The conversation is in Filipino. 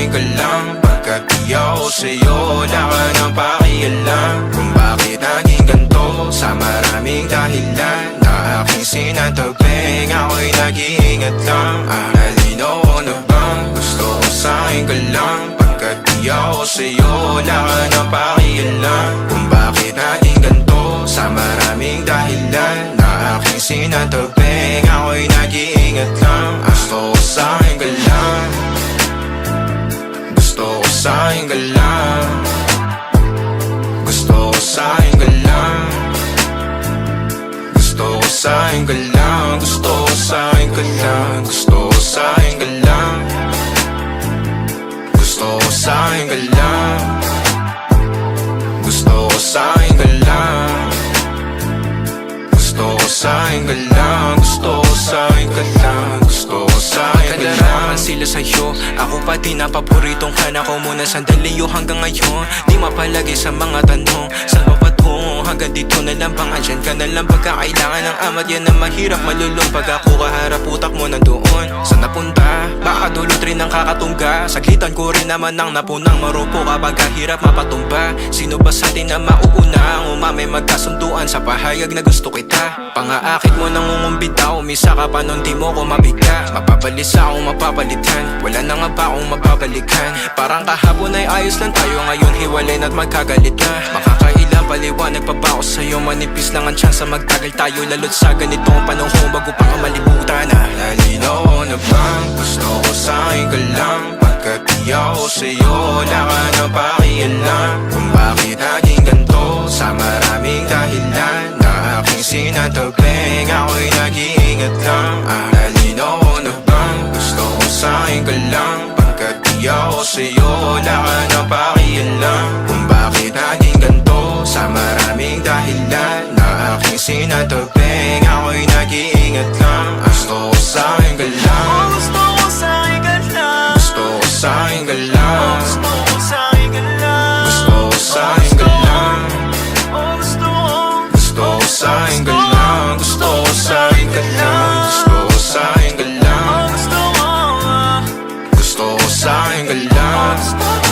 akin ka lang. Pagkat di ako sa'yo, wala ka nang pakialam. Kung bakit naging ganito, sa maraming dahilan na aking sinatagping, ako'y nag-iingat lang. Nalinaw ko na bang gusto ko sa'kin ka lang. Pagkat di ako sa'yo, wala ka nang pakialam. Kung bakit naging ganito, sa maraming dahilan na aking sinatagping, ako'y nag-iingat lang. Gusto ko sa'kin ka lang. Gusto ko sa'kin ka lang. Gusto ko sa'kin ka lang. Gusto ko sa'kin ka lang. Gusto ko sa'kin ka lang. Gusto ko sa'kin ka lang. Gusto ko sa'kin ka lang. Gusto ko sa'kin ka lang. Gusto ko sa'kin ka lang. Gusto ko sa'kin ka lang. Gusto ko sa'kin ka lang. Sila sa'yo, ako pa din ang paboritong ka na ko muna sandali o hanggang ngayon. Di mapalagi sa mga tanong, saan ba patungo? Hanggang dito na lang bang andyan ka na lang pagkakailangan ng amat. Yan ang mahirap malulong pag ako kaharap utak mo nandoon. Saan napunta? Baka dulot rin ang kakatungga. Saglitan ko rin naman ang napunang marupo kapag kahirap mapatumba. Sino ba sa atin na mauuna ang umamay magkasunduan sa pahayag na gusto kita? Pangaakit mo nangungumbita, umisa ka pa nun di mo ko mabigla. Mapabalisa akong mapapalitan, wala na nga ba akong mapabalikan? Parang kahapon ay ayos lang tayo, ngayon hiwalay na't magkagalit na. Makakailang paliwanag pa ba ako sa'yo? Manipis lang ang tsansa magtagal tayo, lalo't sa ganitong panahon bago pa ka malibutan na. Nalinaw ko na bang gusto ko sa'kin ka lang. Pagkat di ako sa'yo, wala ka na pakialam. Kung bakit naging ganito, sa maraming dahilan na aking sinatagping, ako'y nag-iingat lang. Nalinaw ko na bang gusto ko sa'kin ka lang. Pagkat di ako sa'yo, wala ka na pakialam. Kung bakit naging ganito, sa maraming dahilan na aking sinatagping, ako'y nag-iingat lang. Gusto ko sa'kin ka lang. Gusto ko sa'kin ka lang. Gusto ko sa'kin ka lang. Gusto ko sa'kin ka lang. Gusto ko sa'kin ka lang. Gusto ko sa'kin ka lang. Gusto ko sa'kin ka lang. Gusto ko sa'kin ka lang. Gusto ko sa'kin ka lang.